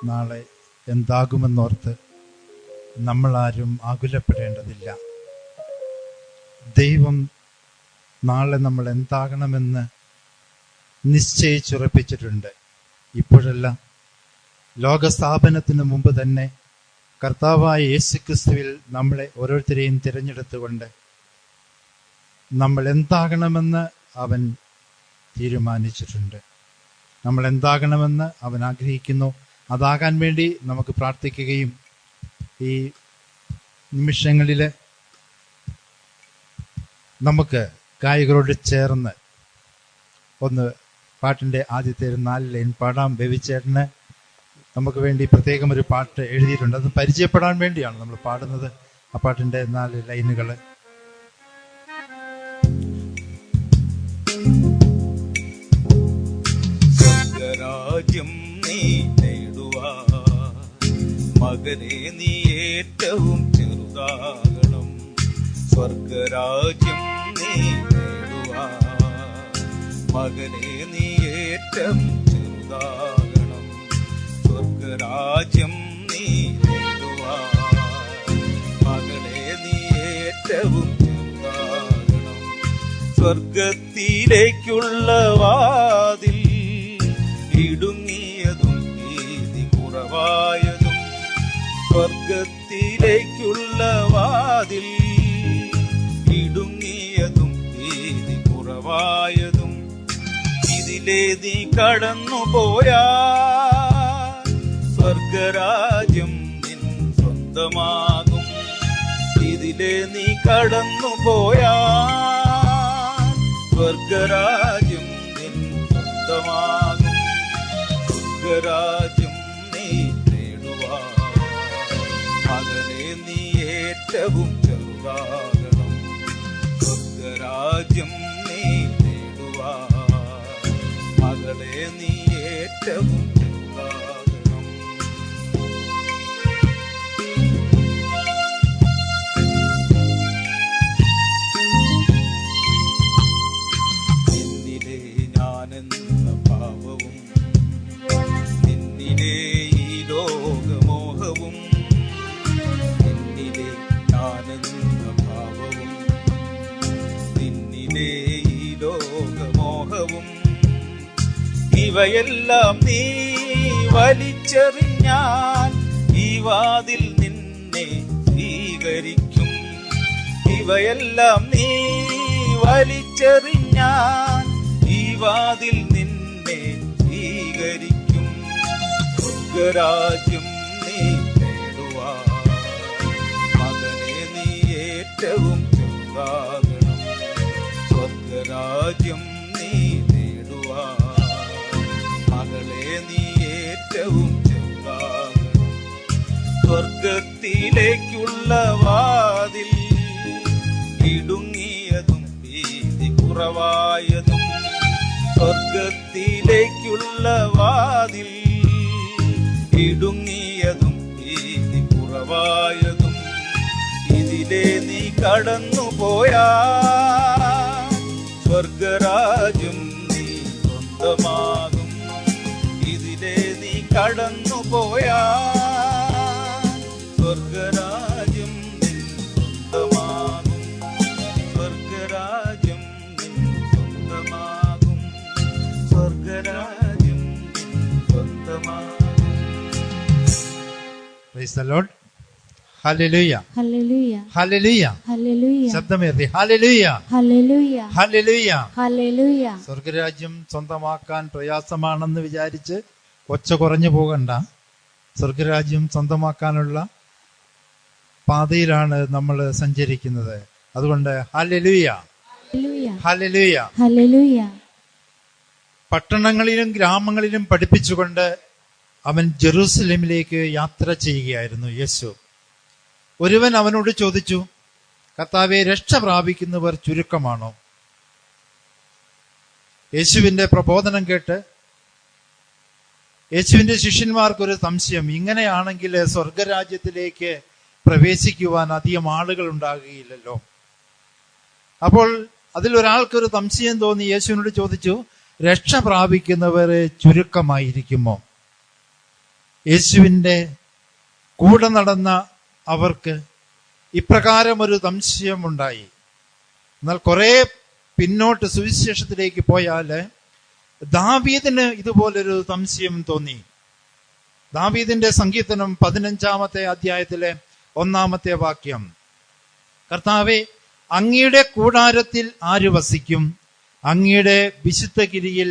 നാളെ എന്താകുമെന്നോർത്ത് നമ്മളാരും ആകുലപ്പെടേണ്ടതില്ല. ദൈവം നാളെ നമ്മൾ എന്താകണമെന്ന് നിശ്ചയിച്ചുറപ്പിച്ചിട്ടുണ്ട്. ഇപ്പോഴല്ല, ലോകസ്ഥാപനത്തിന് മുമ്പ് തന്നെ കർത്താവായ യേശുക്രിസ്തുവിൽ നമ്മളെ ഓരോരുത്തരെയും തിരഞ്ഞെടുത്തുകൊണ്ട് നമ്മൾ എന്താകണമെന്ന് അവൻ തീരുമാനിച്ചിട്ടുണ്ട്. നമ്മൾ എന്താകണമെന്ന് അവൻ ആഗ്രഹിക്കുന്നു. അതാകാൻ വേണ്ടി നമുക്ക് പ്രാർത്ഥിക്കുകയും ഈ നിമിഷങ്ങളിൽ നമുക്ക് ഗായകരോട് ചേർന്ന് ഒന്ന് പാട്ടിൻ്റെ ആദ്യത്തെ 4 ലൈൻ പാടാം. ബേബിച്ചേട്ടന് നമുക്ക് വേണ്ടി പ്രത്യേകം ഒരു പാട്ട് എഴുതിയിട്ടുണ്ട്. അത് പരിചയപ്പെടാൻ വേണ്ടിയാണ് നമ്മൾ പാടുന്നത്. ആ പാട്ടിൻ്റെ 4 ലൈനുകൾ. സ്വർഗരാജ്യം നീ നേടുവാ, മകനെ നീ ഏറ്റവും ചെറുതാകണം. സ്വർഗരാജ്യം നീ നേടുവാ, മകനെ നീ ഏറ്റവും ചെറുതാകണം. സ്വർഗരാജ്യം നീ നേടുവാ, മകളെ നീ ഏറ്റവും ചെറുതാകണം. സ്വർഗത്തിലേക്കുള്ള വാതിൽ ഇടുങ്ങിയതും വീതി കുറവായതും, സ്വർഗത്തിലേക്കുള്ള വാതിൽ ഇടുങ്ങിയതും വീതി കുറവായതും, ഇതിലെ നീ കടന്നുപോയാ സ്വർഗരാജ്യം നിൻ സ്വന്തമാകും. ഇതിലെ നീ കടന്നുപോയാ സ്വർഗരാജ്യം നിൻ സ്വന്തമാകും. സ്വർഗരാജ്യം നീ നേടുവാ, മകനെ നീ ഏറ്റവും ചെറുതാകണം. സ്വർഗരാജ്യം നീ നേടുവാ, മകളെ നീ ഏറ്റവും ചെറുതാകണം. നിന്നിലെ ഞാനെന്ന പാപവും നിന്നിലെ ഈ ലോകമോഹവും, നിന്നിലെ ഞാനെന്ന പാപവും നിന്നിലെ ഈ ലോകമോഹവും, ഇവയെല്ലാം നീ വലിച്ചെറിഞ്ഞാൽ ഈ വാതിൽ നിന്നെ സ്വീകരിക്കും. ഇവയെല്ലാം നീ വലിച്ചെറിഞ്ഞാൽ ഈ വാതിൽ നിന്നെ സ്വീകരിക്കും. സ്വർഗരാജ്യം നീ നേടുവാ, മകനെ നീ ഏറ്റവും ചെറുതാകണം. സ്വർഗരാജ്യം നീ നേടുവാ, മകളെ നീ ഏറ്റവും ചെറുതാകണം. സ്വർഗത്തിലേക്കുള്ള വാതിൽ ഇടുങ്ങിയതും വീതി കുറവായതും, സ്വർഗത്തിലേക്കുള്ള വാതിൽ ഇടുങ്ങിയതും വീതി കുറവായതും, ഇതിലെ നീ കടന്നുപോയാ സ്വർഗരാജ്യം നീ സ്വന്തമാകും. ഇതിലെ നീ കടന്നുപോയാ സ്വർഗരാജ്യം നിൻ സ്വന്തമാകും. സ്വർഗരാജ്യം നിൻ സ്വന്തമാകും. സ്വർഗരാജ്യം നിൻ സ്വന്തമാകും. Praise the Lord. Hallelujah, hallelujah, hallelujah, hallelujah. ശബ്ദമേറി ഹല്ലേലൂയ, ഹല്ലേലൂയ, ഹല്ലേലൂയ. ഹല്ലേലൂയ. സ്വർഗരാജ്യം സ്വന്തമാക്കാൻ പ്രയാസമാണെന്ന് വിചാരിച്ച് ഒച്ച കുറഞ്ഞു പോകണ്ട. സ്വർഗരാജ്യം സ്വന്തമാക്കാനുള്ള പാതയിലാണ് നമ്മൾ സഞ്ചരിക്കുന്നത്. അതുകൊണ്ട് ഹല്ലേലൂയ, ഹല്ലേലൂയ, ഹല്ലേലൂയ. പട്ടണങ്ങളിലും ഗ്രാമങ്ങളിലും പഠിപ്പിച്ചുകൊണ്ട് അവൻ ജെറൂസലേമിലേക്ക് യാത്ര ചെയ്യുകയായിരുന്നു യേശു. ഒരുവൻ അവനോട് ചോദിച്ചു, കർത്താവേ, രക്ഷ പ്രാപിക്കുന്നവർ ചുരുക്കമാണോ? യേശുവിന്റെ പ്രബോധനം കേട്ട് യേശുവിന്റെ ശിഷ്യന്മാർക്കൊരു സംശയം. ഇങ്ങനെയാണെങ്കിൽ സ്വർഗരാജ്യത്തിലേക്ക് പ്രവേശിക്കുവാൻ അധികം ആളുകൾ ഉണ്ടാകുകയില്ലല്ലോ. അപ്പോൾ അതിലൊരാൾക്കൊരു സംശയം തോന്നി യേശുവിനോട് ചോദിച്ചു, രക്ഷ പ്രാപിക്കുന്നവർ ചുരുക്കമായിരിക്കുമോ? യേശുവിൻ്റെ കൂടെ നടന്ന അവർക്ക് ഇപ്രകാരം ഒരു സംശയമുണ്ടായി. എന്നാൽ കുറെ പിന്നോട്ട് സുവിശേഷത്തിലേക്ക് പോയാൽ ദാവീദിന് ഇതുപോലൊരു സംശയം തോന്നി. ദാവീദിന്റെ സങ്കീർത്തനം 15-ാമത്തെ അധ്യായത്തിലെ 1-ാമത്തെ വാക്യം, കർത്താവേ, അങ്ങയുടെ കൂടാരത്തിൽ ആര് വസിക്കും? അങ്ങയുടെ വിശുദ്ധഗിരിയിൽ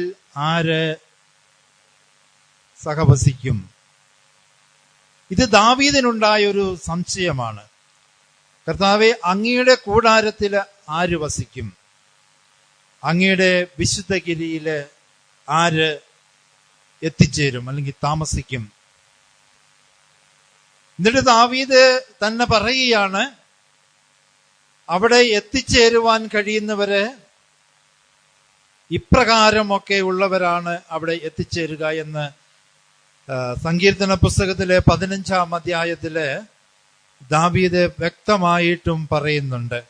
ആര് സഹവസിക്കും? ഇത് ദാവീദിനുണ്ടായ ഒരു സംശയമാണ്. കർത്താവെ, അങ്ങയുടെ കൂടാരത്തിൽ ആര് വസിക്കും? അങ്ങയുടെ വിശുദ്ധഗിരിയിൽ ആര് എത്തിച്ചേരും അല്ലെങ്കിൽ താമസിക്കും? എന്നിട്ട് ദാവീദ് തന്നെ പറയുകയാണ്, അവിടെ എത്തിച്ചേരുവാൻ കഴിയുന്നവര് ഇപ്രകാരമൊക്കെ ഉള്ളവരാണ് അവിടെ എത്തിച്ചേരുക എന്ന് സങ്കീർത്തന പുസ്തകത്തിലെ 15-ാം അധ്യായത്തില് ദാവീദ് വ്യക്തമായിട്ടും പറയുന്നുണ്ട്.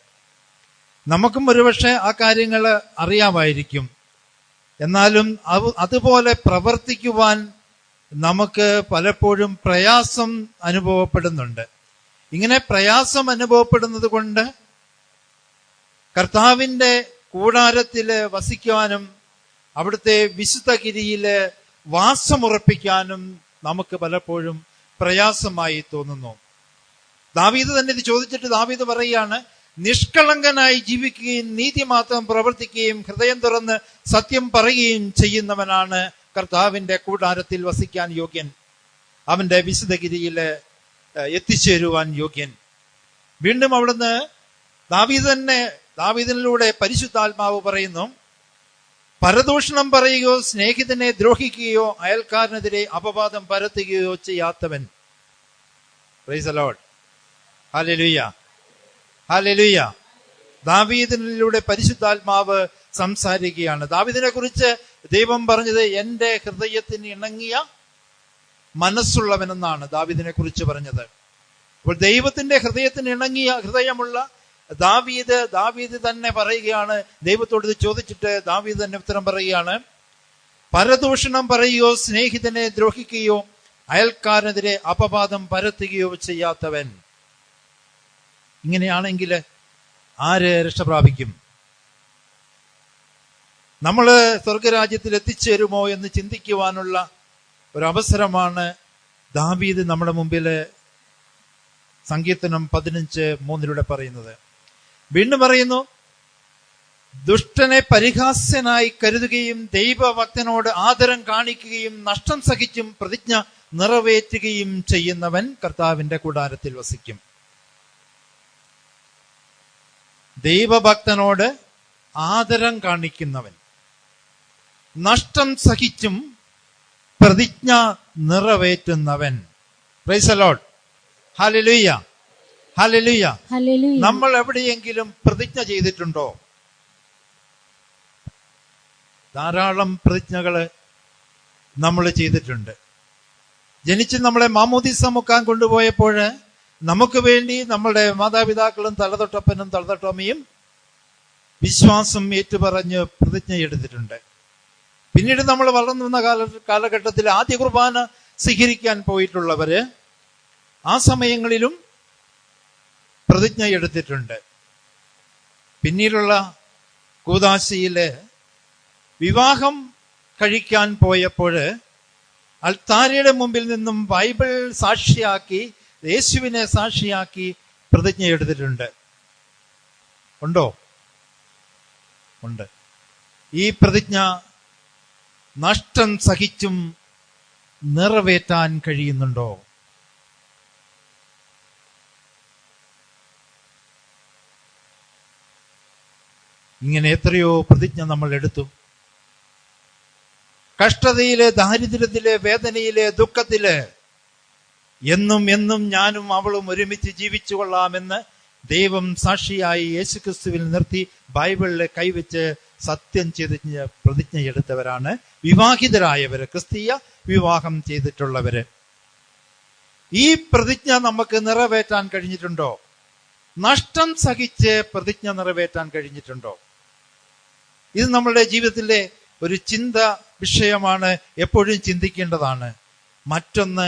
നമുക്കും ഒരുപക്ഷെ ആ കാര്യങ്ങൾ അറിയാമായിരിക്കും. എന്നാലും അതുപോലെ പ്രവർത്തിക്കുവാൻ നമുക്ക് പലപ്പോഴും പ്രയാസം അനുഭവപ്പെടുന്നുണ്ട്. ഇങ്ങനെ പ്രയാസം അനുഭവപ്പെടുന്നത് കൊണ്ട് കർത്താവിൻ്റെ കൂടാരത്തില് വസിക്കുവാനും അവിടുത്തെ വിശുദ്ധഗിരിയില് വാസമുറപ്പിക്കാനും നമുക്ക് പലപ്പോഴും പ്രയാസമായി തോന്നുന്നു. ദാവീദ് തന്നെ ഇത് ചോദിച്ചിട്ട് ദാവീദ് പറയുകയാണ്, നിഷ്കളങ്കനായി ജീവിക്കുകയും നീതി മാത്രം പ്രവർത്തിക്കുകയും ഹൃദയം തുറന്ന് സത്യം പറയുകയും ചെയ്യുന്നവനാണ് കർത്താവിൻ്റെ കൂടാരത്തിൽ വസിക്കാൻ യോഗ്യൻ, അവന്റെ വിശുദ്ധഗിരിയിൽ എത്തിച്ചേരുവാൻ യോഗ്യൻ. വീണ്ടും അവിടുന്ന് ദാവീദിലൂടെ പരിശുദ്ധാത്മാവ് പറയുന്നു, പരദൂഷണം പറയുകയോ സ്നേഹിതനെ ദ്രോഹിക്കുകയോ അയൽക്കാരനെതിരെ അപവാദം പരത്തുകയോ ചെയ്യാത്തവൻ. Praise the Lord. Hallelujah, hallelujah. ദാവീദിലൂടെ പരിശുദ്ധാത്മാവ് സംസാരിക്കുകയാണ്. ദാവീദിനെ കുറിച്ച് ദൈവം പറഞ്ഞത് എന്റെ ഹൃദയത്തിന് ഇണങ്ങിയ മനസ്സുള്ളവനെന്നാണ് ദാവീദിനെ കുറിച്ച് പറഞ്ഞത്. അപ്പോൾ ദൈവത്തിന്റെ ഹൃദയത്തിന് ഇണങ്ങിയ ഹൃദയമുള്ള ദാവീദ് തന്നെ പറയുകയാണ്, ദൈവത്തോട് ഇത് ചോദിച്ചിട്ട് ദാവീദ് തന്നെ ഉത്തരം പറയുകയാണ്, പരദൂഷണം പറയുകയോ സ്നേഹിതനെ ദ്രോഹിക്കുകയോ അയൽക്കാരനെതിരെ അപവാദം പരത്തുകയോ ചെയ്യാത്തവൻ. ഇങ്ങനെയാണെങ്കിൽ ആര് രക്ഷപ്രാപിക്കും? നമ്മൾ സ്വർഗരാജ്യത്തിൽ എത്തിച്ചേരുമോ എന്ന് ചിന്തിക്കുവാനുള്ള ഒരവസരമാണ് ദാവീദ് നമ്മുടെ മുമ്പിൽ സങ്കീർത്തനം 15:3 പറയുന്നത്. വീണ്ടും പറയുന്നു, ദുഷ്ടനെ പരിഹാസ്യനായി കരുതുകയും ദൈവഭക്തനോട് ആദരം കാണിക്കുകയും നഷ്ടം സഹിച്ചും പ്രതിജ്ഞ നിറവേറ്റുകയും ചെയ്യുന്നവൻ കർത്താവിന്റെ കൂടാരത്തിൽ വസിക്കും. ദൈവഭക്തനോട് ആദരം കാണിക്കുന്നവൻ, നഷ്ടം സഹിച്ചും പ്രതിജ്ഞ നിറവേറ്റുന്നവൻ. Praise the Lord. Hallelujah, hallelujah. Hallelujah. നമ്മൾ എവിടെയെങ്കിലും പ്രതിജ്ഞ ചെയ്തിട്ടുണ്ടോ? ധാരാളം പ്രതിജ്ഞകള് നമ്മൾ ചെയ്തിട്ടുണ്ട്. ജനിച്ച് നമ്മളെ മാമോദീസ മുക്കാൻ കൊണ്ടുപോയപ്പോൾ നമുക്ക് വേണ്ടി നമ്മളുടെ മാതാപിതാക്കളും തലതൊട്ടപ്പനും തലതൊട്ടമ്മയും വിശ്വാസം ഏറ്റുപറഞ്ഞ് പ്രതിജ്ഞ എടുത്തിട്ടുണ്ട്. പിന്നീട് നമ്മൾ വളർന്നു വന്ന കാലഘട്ടത്തിൽ ആദ്യ കുർബാന സ്വീകരിക്കാൻ പോയിട്ടുള്ളവര് ആ സമയങ്ങളിലും പ്രതിജ്ഞ എടുത്തിട്ടുണ്ട്. പിന്നീടുള്ള കൂദാശയില് വിവാഹം കഴിക്കാൻ പോയപ്പോൾ അൾത്താരയുടെ മുമ്പിൽ നിന്നും ബൈബിൾ സാക്ഷിയാക്കി, യേശുവിനെ സാക്ഷിയാക്കി പ്രതിജ്ഞ എടുത്തിട്ടുണ്ട്. ഉണ്ടോ? ഉണ്ട്. ഈ പ്രതിജ്ഞ നഷ്ടം സഹിച്ചും നിറവേറ്റാൻ കഴിയുന്നുണ്ടോ? ഇങ്ങനെ എത്രയോ പ്രതിജ്ഞ നമ്മൾ എടുത്തു. കഷ്ടതയിലെ, ദാരിദ്ര്യത്തിലെ, വേദനയിലെ, ദുഃഖത്തില് എന്നും എന്നും ഞാനും അവളും ഒരുമിച്ച് ജീവിച്ചു കൊള്ളാമെന്ന് ദൈവം സാക്ഷിയായി യേശുക്രിസ്തുവിൽ നിർത്തി ബൈബിളിലെ കൈവച്ച് സത്യം ചെയ്ത് പ്രതിജ്ഞ എടുത്തവരാണ് വിവാഹിതരായവര്, ക്രിസ്തീയ വിവാഹം ചെയ്തിട്ടുള്ളവര്. ഈ പ്രതിജ്ഞ നമുക്ക് നിറവേറ്റാൻ കഴിഞ്ഞിട്ടുണ്ടോ? നഷ്ടം സഹിച്ച് പ്രതിജ്ഞ നിറവേറ്റാൻ കഴിഞ്ഞിട്ടുണ്ടോ? ഇത് നമ്മളുടെ ജീവിതത്തിലെ ഒരു ചിന്ത വിഷയമാണ്, എപ്പോഴും ചിന്തിക്കേണ്ടതാണ്. മറ്റൊന്ന്,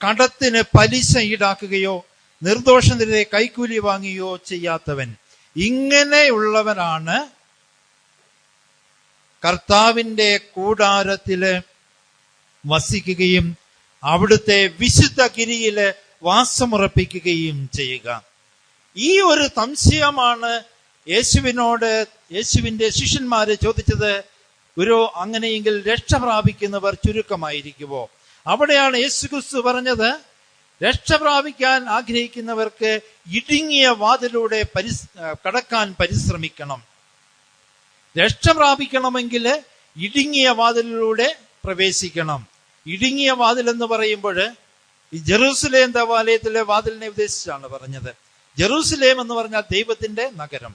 കടത്തിന് പലിശ ഈടാക്കുകയോ നിർദോഷനെതിരെ കൈക്കൂലി വാങ്ങുകയോ ചെയ്യാത്തവൻ. ഇങ്ങനെയുള്ളവനാണ് കർത്താവിന്റെ കൂടാരത്തില് വസിക്കുകയും അവിടുത്തെ വിശുദ്ധ ഗിരിയില് വാസമുറപ്പിക്കുകയും ചെയ്യുക. ഈ ഒരു സംശയമാണ് യേശുവിന്റെ ശിഷ്യന്മാര് ചോദിച്ചത്. ഗുരു, അങ്ങനെയെങ്കിൽ രക്ഷ പ്രാപിക്കുന്നവർ ചുരുക്കമായിരിക്കുമോ? അവിടെയാണ് യേശുക്രിസ്തു പറഞ്ഞത്, രക്ഷ പ്രാപിക്കാൻ ആഗ്രഹിക്കുന്നവർക്ക് ഇടുങ്ങിയ വാതിലൂടെ കടക്കാൻ പരിശ്രമിക്കണം. രക്ഷ പ്രാപിക്കണമെങ്കിൽ ഇടുങ്ങിയ വാതിലിലൂടെ പ്രവേശിക്കണം. ഇടുങ്ങിയ വാതിൽ എന്ന് പറയുമ്പോൾ ഈ ജെറൂസലേം ദേവാലയത്തിലെ വാതിലിനെ ഉദ്ദേശിച്ചാണ് പറഞ്ഞത്. ജെറൂസലേം എന്ന് പറഞ്ഞാൽ ദൈവത്തിന്റെ നഗരം.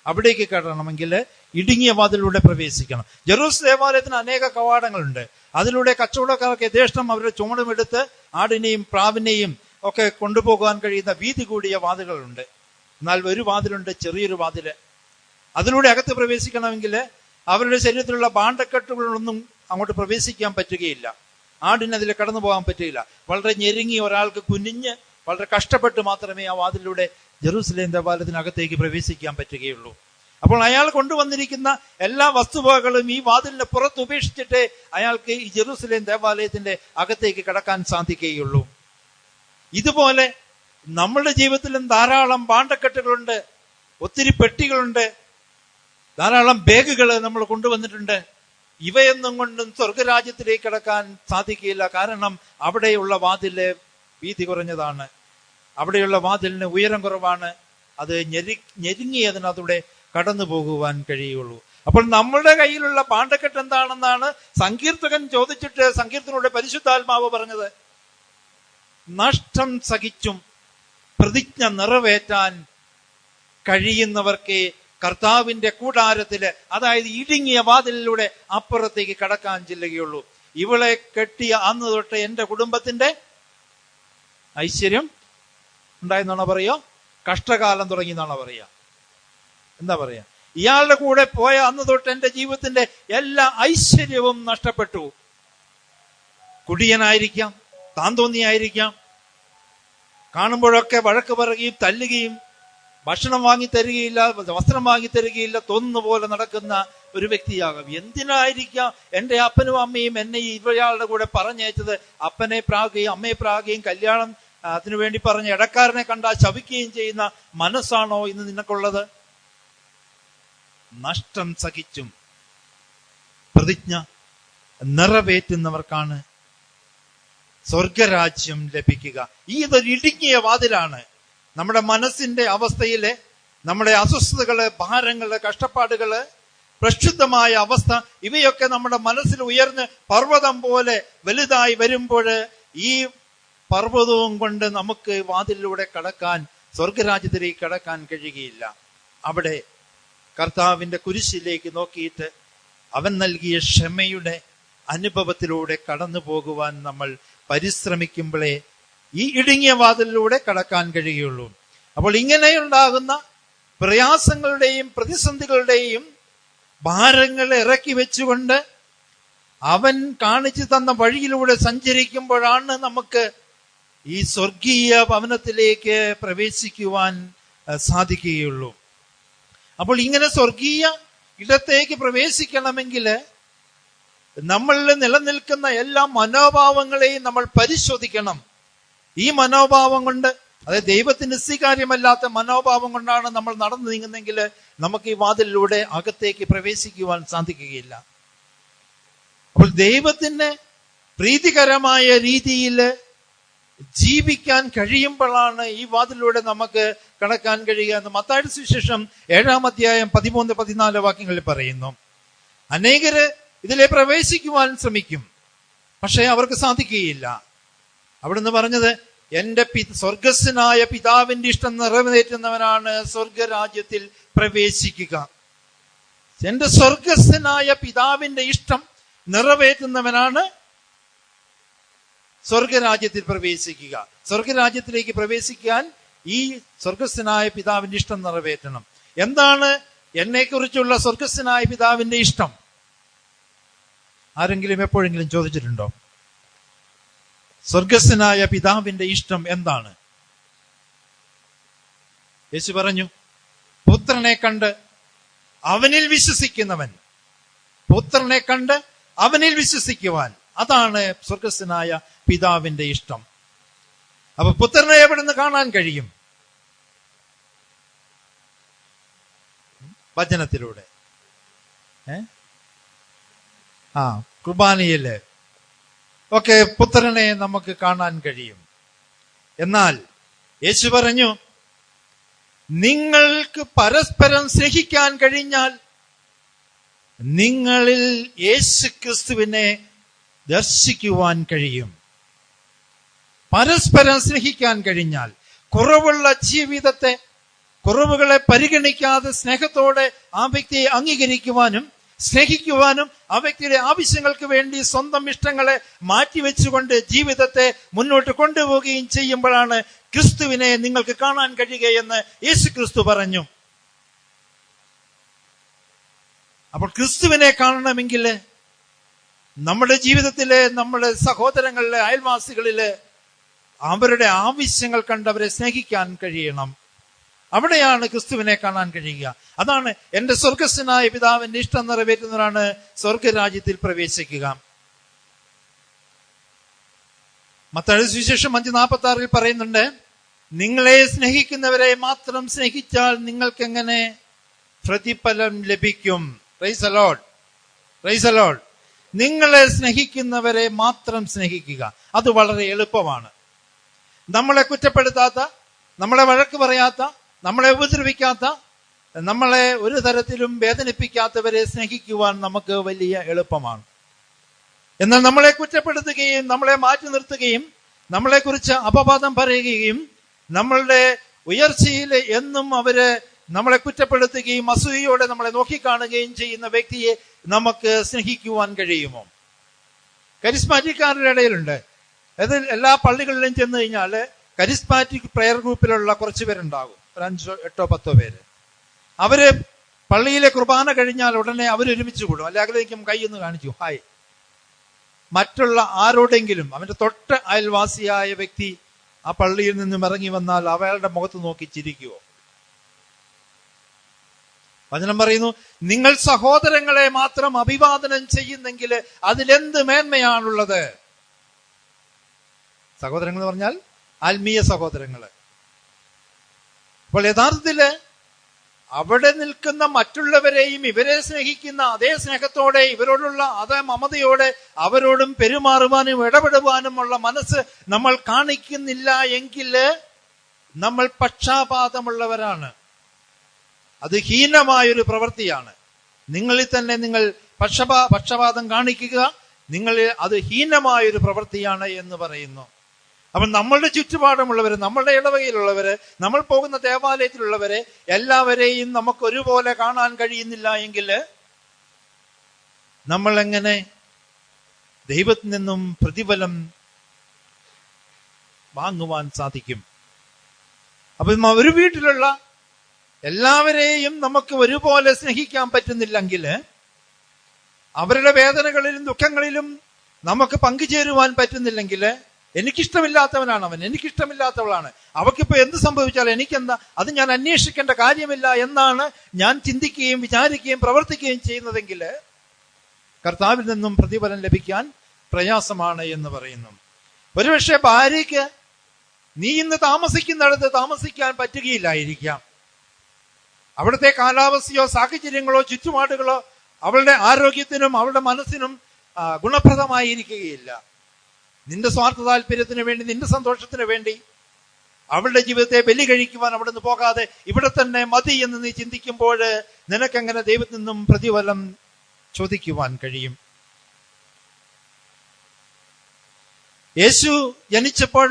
അവിടേക്ക് കടണമെങ്കിൽ ഇടുങ്ങിയ വാതിലൂടെ പ്രവേശിക്കണം. ജെറൂസലേം ദേവാലയത്തിന് അനേക കവാടങ്ങളുണ്ട്. അതിലൂടെ കച്ചവടക്കാർക്ക് യഥേഷ്ടം അവരുടെ ചുമടുമെടുത്ത് ആടിനെയും പ്രാവിനെയും ഒക്കെ കൊണ്ടുപോകാൻ കഴിയുന്ന വീതി കൂടിയ വാതിലുകളുണ്ട്. എന്നാൽ ഒരു വാതിലുണ്ട്, ചെറിയൊരു വാതില്. അതിലൂടെ അകത്ത് പ്രവേശിക്കണമെങ്കിൽ അവരുടെ ശരീരത്തിലുള്ള ഭാണ്ഡക്കെട്ടുകളൊന്നും അങ്ങോട്ട് പ്രവേശിക്കാൻ പറ്റുകയില്ല. ആടിന് അതിൽ കടന്നു പോകാൻ പറ്റുകയില്ല. വളരെ ഞെരുങ്ങി ഒരാൾക്ക് കുനിഞ്ഞ് വളരെ കഷ്ടപ്പെട്ട് മാത്രമേ ആ വാതിലൂടെ ജെറൂസലേം ദേവാലയത്തിനകത്തേക്ക് പ്രവേശിക്കാൻ പറ്റുകയുള്ളൂ. അപ്പോൾ അയാൾ കൊണ്ടുവന്നിരിക്കുന്ന എല്ലാ വസ്തുവകകളും ഈ വാതിലിന് പുറത്ത് ഉപേക്ഷിച്ചിട്ട് അയാൾക്ക് ഈ ജെറൂസലേം ദേവാലയത്തിന്റെ അകത്തേക്ക് കടക്കാൻ സാധിക്കുകയുള്ളൂ. ഇതുപോലെ നമ്മുടെ ജീവിതത്തിലും ധാരാളം ഭാണ്ഡക്കെട്ടുകളുണ്ട്, ഒത്തിരി പെട്ടികളുണ്ട്, ധാരാളം ബാഗുകൾ നമ്മൾ കൊണ്ടുവന്നിട്ടുണ്ട്. ഇവയൊന്നും കൊണ്ടും സ്വർഗരാജ്യത്തിലേക്ക് കടക്കാൻ സാധിക്കില്ല. കാരണം അവിടെയുള്ള വാതില് വീതി കുറഞ്ഞതാണ്, അവിടെയുള്ള വാതിലിന് ഉയരം കുറവാണ്. അത് ഞെരുങ്ങിയതിനകത്തൂടെ കടന്നു പോകുവാൻ കഴിയുള്ളൂ. അപ്പോൾ നമ്മളുടെ കയ്യിലുള്ള ഭാണ്ഡക്കെട്ട് എന്താണെന്നാണ് സങ്കീർത്തകൻ ചോദിച്ചിട്ട് സങ്കീർത്തനോടെ പരിശുദ്ധാത്മാവ് പറഞ്ഞത്. നഷ്ടം സഹിച്ചും പ്രതിജ്ഞ നിറവേറ്റാൻ കഴിയുന്നവർക്ക് കർത്താവിന്റെ കൂടാരത്തില്, അതായത് ഇടുങ്ങിയ വാതിലിലൂടെ അപ്പുറത്തേക്ക് കടക്കാൻ ചെല്ലുകയുള്ളൂ. ഇവളെ കെട്ടിയ അന്ന് തൊട്ട് എന്റെ കുടുംബത്തിന്റെ ഐശ്വര്യം ഉണ്ടായെന്നാണോ പറയുക? കഷ്ടകാലം തുടങ്ങി എന്നാണോ പറയുക? എന്താ പറയാ? ഇയാളുടെ കൂടെ പോയ അന്ന് തൊട്ട് എന്റെ ജീവിതത്തിന്റെ എല്ലാ ഐശ്വര്യവും നഷ്ടപ്പെട്ടു. കുടിയനായിരിക്കാം, താന്തോന്നിയായിരിക്കാം, കാണുമ്പോഴൊക്കെ വഴക്ക് പറയുകയും തല്ലുകയും ഭക്ഷണം വാങ്ങി തരികയില്ല, വസ്ത്രം വാങ്ങി തരികയില്ല, തോന്നുന്ന പോലെ നടക്കുന്ന ഒരു വ്യക്തിയാകാം. എന്തിനായിരിക്കാം എന്റെ അപ്പനും അമ്മയും എന്നെ ഇവയാളുടെ കൂടെ പറഞ്ഞയച്ചത്? അപ്പനെ പ്രാകുകയും അമ്മയെ പ്രാകുകയും കല്യാണം അതിനുവേണ്ടി പറഞ്ഞ ഇടക്കാരനെ കണ്ടാൽ ശപിക്കുകയും ചെയ്യുന്ന മനസ്സാണോ ഇന്ന് നിനക്കുള്ളത്? നഷ്ടം സഹിച്ചും പ്രതിജ്ഞ നിറവേറ്റുന്നവർക്കാണ് സ്വർഗരാജ്യം ലഭിക്കുക. ഇതൊരു ഇടുങ്ങിയ വാതിലാണ്. നമ്മുടെ മനസ്സിന്റെ അവസ്ഥയിലെ നമ്മുടെ അസ്വസ്ഥതകള്, ഭാരങ്ങള്, കഷ്ടപ്പാടുകള്, പ്രക്ഷുബ്ധമായ അവസ്ഥ, ഇവയൊക്കെ നമ്മുടെ മനസ്സിൽ ഉയർന്ന് പർവ്വതം പോലെ വലുതായി വരുമ്പോൾ ഈ പർവ്വതവും കൊണ്ട് നമുക്ക് വാതിലിലൂടെ കടക്കാൻ, സ്വർഗരാജ്യത്തിലേക്ക് കടക്കാൻ കഴിയുകയില്ല. അവിടെ കർത്താവിന്റെ കുരിശിലേക്ക് നോക്കിയിട്ട് അവൻ നൽകിയ ക്ഷമയുടെ അനുഭവത്തിലൂടെ കടന്നു പോകുവാൻ നമ്മൾ പരിശ്രമിക്കുമ്പോഴേ ഈ ഇടുങ്ങിയ വാതിലിലൂടെ കടക്കാൻ കഴിയുള്ളൂ. അപ്പോൾ ഇങ്ങനെയുണ്ടാകുന്ന പ്രയാസങ്ങളുടെയും പ്രതിസന്ധികളുടെയും ഭാരങ്ങളെ ഇറക്കി വെച്ചുകൊണ്ട് അവൻ കാണിച്ചു തന്ന വഴിയിലൂടെ സഞ്ചരിക്കുമ്പോഴാണ് നമുക്ക് ഈ സ്വർഗീയ ഭവനത്തിലേക്ക് പ്രവേശിക്കുവാൻ സാധിക്കുകയുള്ളൂ. അപ്പോൾ ഇങ്ങനെ സ്വർഗീയ ഇടത്തേക്ക് പ്രവേശിക്കണമെങ്കിൽ നമ്മളിൽ നിലനിൽക്കുന്ന എല്ലാ മനോഭാവങ്ങളെയും നമ്മൾ പരിശോധിക്കണം. ഈ മനോഭാവം കൊണ്ട്, അതായത് ദൈവത്തിന് സ്വീകാര്യമല്ലാത്ത മനോഭാവം കൊണ്ടാണ് നമ്മൾ നടന്നു നീങ്ങുന്നെങ്കിൽ നമുക്ക് ഈ വാതിലിലൂടെ അകത്തേക്ക് പ്രവേശിക്കുവാൻ സാധിക്കുകയില്ല. അപ്പോൾ ദൈവത്തിന് പ്രീതികരമായ രീതിയിൽ ജീവിക്കാൻ കഴിയുമ്പോഴാണ് ഈ വാതിലൂടെ നമുക്ക് കടക്കാൻ കഴിയുക എന്ന് മത്തായിയുടെ സുവിശേഷം 7-ാം അധ്യായം 13-14 വാക്യങ്ങളിൽ പറയുന്നു. അനേകര് ഇതിലെ പ്രവേശിക്കുവാൻ ശ്രമിക്കും, പക്ഷെ അവർക്ക് സാധിക്കുകയില്ല. അവിടുന്ന് പറഞ്ഞത്, എന്റെ സ്വർഗസ്വനായ പിതാവിന്റെ ഇഷ്ടം നിറവേറ്റുന്നവനാണ് സ്വർഗരാജ്യത്തിൽ പ്രവേശിക്കുക. എന്റെ സ്വർഗസ്വനായ പിതാവിന്റെ ഇഷ്ടം നിറവേറ്റുന്നവനാണ് സ്വർഗരാജ്യത്തിൽ പ്രവേശിക്കുക. സ്വർഗരാജ്യത്തിലേക്ക് പ്രവേശിക്കാൻ ഈ സ്വർഗസ്വനായ പിതാവിന്റെ ഇഷ്ടം നിറവേറ്റണം. എന്താണ് എന്നെക്കുറിച്ചുള്ള സ്വർഗസ്വനായ പിതാവിന്റെ ഇഷ്ടം? ആരെങ്കിലും എപ്പോഴെങ്കിലും ചോദിച്ചിട്ടുണ്ടോ? സ്വർഗസ്ഥനായ പിതാവിന്റെ ഇഷ്ടം എന്താണ്? യേശു പറഞ്ഞു, പുത്രനെ കണ്ട് അവനിൽ വിശ്വസിക്കുന്നവൻ, പുത്രനെ കണ്ട് അവനിൽ വിശ്വസിക്കുവാൻ, അതാണ് സ്വർഗസ്ഥനായ പിതാവിന്റെ ഇഷ്ടം. അപ്പൊ പുത്രനെ എവിടുന്ന് കാണാൻ കഴിയും? വചനത്തിലൂടെ, കുർബാനയില് ഒക്കെ പുത്രനെ നമുക്ക് കാണാൻ കഴിയും. എന്നാൽ യേശു പറഞ്ഞു, നിങ്ങൾക്ക് പരസ്പരം സ്നേഹിക്കാൻ കഴിഞ്ഞാൽ നിങ്ങളിൽ യേശു ക്രിസ്തുവിനെ ദർശിക്കുവാൻ കഴിയും. പരസ്പരം സ്നേഹിക്കാൻ കഴിഞ്ഞാൽ, കുറവുള്ള ജീവിതത്തെ, കുറവുകളെ പരിഗണിക്കാതെ സ്നേഹത്തോടെ ആ വ്യക്തിയെ അംഗീകരിക്കുവാനും സ്നേഹിക്കുവാനും ആ വ്യക്തിയുടെ ആവശ്യങ്ങൾക്ക് വേണ്ടി സ്വന്തം ഇഷ്ടങ്ങളെ മാറ്റിവെച്ചുകൊണ്ട് ജീവിതത്തെ മുന്നോട്ട് കൊണ്ടുപോവുകയും ചെയ്യുമ്പോഴാണ് ക്രിസ്തുവിനെ നിങ്ങൾക്ക് കാണാൻ കഴിയുകയെന്ന് യേശു ക്രിസ്തു പറഞ്ഞു. അപ്പോൾ ക്രിസ്തുവിനെ കാണണമെങ്കിൽ നമ്മുടെ ജീവിതത്തിലെ, നമ്മുടെ സഹോദരങ്ങളിലെ, അയൽവാസികളിലെ അവരുടെ ആവശ്യങ്ങൾ കണ്ട് അവരെ സ്നേഹിക്കാൻ കഴിയണം. അവിടെയാണ് ക്രിസ്തുവിനെ കാണാൻ കഴിയുക. അതാണ് എന്റെ സ്വർഗസ്ഥനായ പിതാവിന്റെ ഇഷ്ടം നിറവേറ്റുന്നവരാണ് സ്വർഗരാജ്യത്തിൽ പ്രവേശിക്കുക. മത്തായി സുവിശേഷം 5:46 പറയുന്നുണ്ട്, നിങ്ങളെ സ്നേഹിക്കുന്നവരെ മാത്രം സ്നേഹിച്ചാൽ നിങ്ങൾക്ക് എങ്ങനെ പ്രതിഫലം ലഭിക്കും? Price the Lord, price the Lord. നിങ്ങളെ സ്നേഹിക്കുന്നവരെ മാത്രം സ്നേഹിക്കുക. അത് വളരെ എളുപ്പമാണ്. നമ്മളെ കുറ്റപ്പെടുത്താത്ത, നമ്മളെ വഴക്ക് പറയാത്ത, നമ്മളെ ഉപദ്രവിക്കാത്ത, നമ്മളെ ഒരു തരത്തിലും വേദനിപ്പിക്കാത്തവരെ സ്നേഹിക്കുവാൻ നമുക്ക് വലിയ എളുപ്പമാണ്. എന്നാൽ നമ്മളെ കുറ്റപ്പെടുത്തുകയും നമ്മളെ മാറ്റി നിർത്തുകയും നമ്മളെക്കുറിച്ച് അപവാദം പറയുകയും നമ്മളുടെ ഉയർച്ചയിൽ എന്നും അവര് നമ്മളെ കുറ്റപ്പെടുത്തുകയും അസൂയയോടെ നമ്മളെ നോക്കിക്കാണുകയും ചെയ്യുന്ന വ്യക്തിയെ നമുക്ക് സ്നേഹിക്കുവാൻ കഴിയുമോ? കരിസ്മാറ്റിക്കാരുടെ ഇടയിലുണ്ട്. അത് എല്ലാ പള്ളികളിലും ചെന്ന് കഴിഞ്ഞാൽ കരിസ്മാറ്റിക് പ്രെയർ ഗ്രൂപ്പിലുള്ള കുറച്ച് പേരുണ്ടാകും, 5, 8, 10 പേര്. അവര് പള്ളിയിലെ കുർബാന കഴിഞ്ഞാൽ ഉടനെ അവരൊരുമിച്ച് കൂടും. അല്ലെങ്കിൽ കൈയൊന്ന് കാണിച്ചു, ഹായ്. മറ്റുള്ള ആരോടെങ്കിലും, അവന്റെ തൊട്ട് അയൽവാസിയായ വ്യക്തി ആ പള്ളിയിൽ നിന്നും ഇറങ്ങി വന്നാൽ അവളുടെ മുഖത്ത് നോക്കി ചിരിക്കുവോ? വചനം പറയുന്നു, നിങ്ങൾ സഹോദരങ്ങളെ മാത്രം അഭിവാദനം ചെയ്യുന്നെങ്കിൽ അതിലെന്ത് മേന്മയാണുള്ളത്? സഹോദരങ്ങൾ എന്ന് പറഞ്ഞാൽ ആത്മീയ സഹോദരങ്ങള്. അപ്പോൾ യഥാർത്ഥത്തില് അവിടെ നിൽക്കുന്ന മറ്റുള്ളവരെയും ഇവരെ സ്നേഹിക്കുന്ന അതേ സ്നേഹത്തോടെ, ഇവരോടുള്ള അതേ മമതയോടെ അവരോടും പെരുമാറുവാനും ഇടപെടുവാനുമുള്ള മനസ്സ് നമ്മൾ കാണിക്കുന്നില്ല എങ്കിൽ നമ്മൾ പക്ഷാപാതമുള്ളവരാണ്. അത് ഹീനമായൊരു പ്രവൃത്തിയാണ്. നിങ്ങളിൽ തന്നെ നിങ്ങൾ പക്ഷപാതം കാണിക്കുക, നിങ്ങളിൽ അത് ഹീനമായൊരു പ്രവൃത്തിയാണ് എന്ന് പറയുന്നു. അപ്പം നമ്മളുടെ ചുറ്റുപാടുമുള്ളവര്, നമ്മളുടെ ഇടവകയിലുള്ളവര്, നമ്മൾ പോകുന്ന ദേവാലയത്തിലുള്ളവരെ എല്ലാവരെയും നമുക്ക് ഒരുപോലെ കാണാൻ കഴിയുന്നില്ല എങ്കിൽ നമ്മൾ എങ്ങനെ ദൈവത്തിൽ നിന്നും പ്രതിഫലം വാങ്ങുവാൻ സാധിക്കും? അപ്പം ഒരു വീട്ടിലുള്ള എല്ലാവരെയും നമുക്ക് ഒരുപോലെ സ്നേഹിക്കാൻ പറ്റുന്നില്ലെങ്കിൽ, അവരുടെ വേദനകളിലും ദുഃഖങ്ങളിലും നമുക്ക് പങ്കുചേരുവാൻ പറ്റുന്നില്ലെങ്കിൽ, എനിക്കിഷ്ടമില്ലാത്തവനാണ് അവൻ, എനിക്കിഷ്ടമില്ലാത്തവളാണ്, അവക്കിപ്പോ എന്ത് സംഭവിച്ചാലും എനിക്കെന്താ, അത് ഞാൻ അന്വേഷിക്കേണ്ട കാര്യമില്ല എന്നാണ് ഞാൻ ചിന്തിക്കുകയും വിചാരിക്കുകയും പ്രവർത്തിക്കുകയും ചെയ്യുന്നതെങ്കിൽ കർത്താവിൽ നിന്നും പ്രതിഫലം ലഭിക്കാൻ പ്രയാസമാണ് എന്ന് പറയുന്നു. ഒരുപക്ഷെ ഭാര്യയ്ക്ക് നീ ഇന്ന് താമസിക്കുന്നിടത്ത് താമസിക്കാൻ പറ്റുകയില്ലായിരിക്കാം. അവിടുത്തെ കാലാവസ്ഥയോ സാഹചര്യങ്ങളോ ചുറ്റുപാടുകളോ അവളുടെ ആരോഗ്യത്തിനും അവളുടെ മനസ്സിനും ഗുണപ്രദമായിരിക്കുകയില്ല. നിന്റെ സ്വാർത്ഥ താല്പര്യത്തിന് വേണ്ടി, നിന്റെ സന്തോഷത്തിന് വേണ്ടി അവളുടെ ജീവിതത്തെ ബലി കഴിക്കുവാൻ അവിടുന്ന് പോകാതെ ഇവിടെ തന്നെ മതി എന്ന് നീ ചിന്തിക്കുമ്പോൾ നിനക്കെങ്ങനെ ദൈവത്തിൽ നിന്നും പ്രതിഫലം ചോദിക്കുവാൻ കഴിയും? യേശു ജനിച്ചപ്പോൾ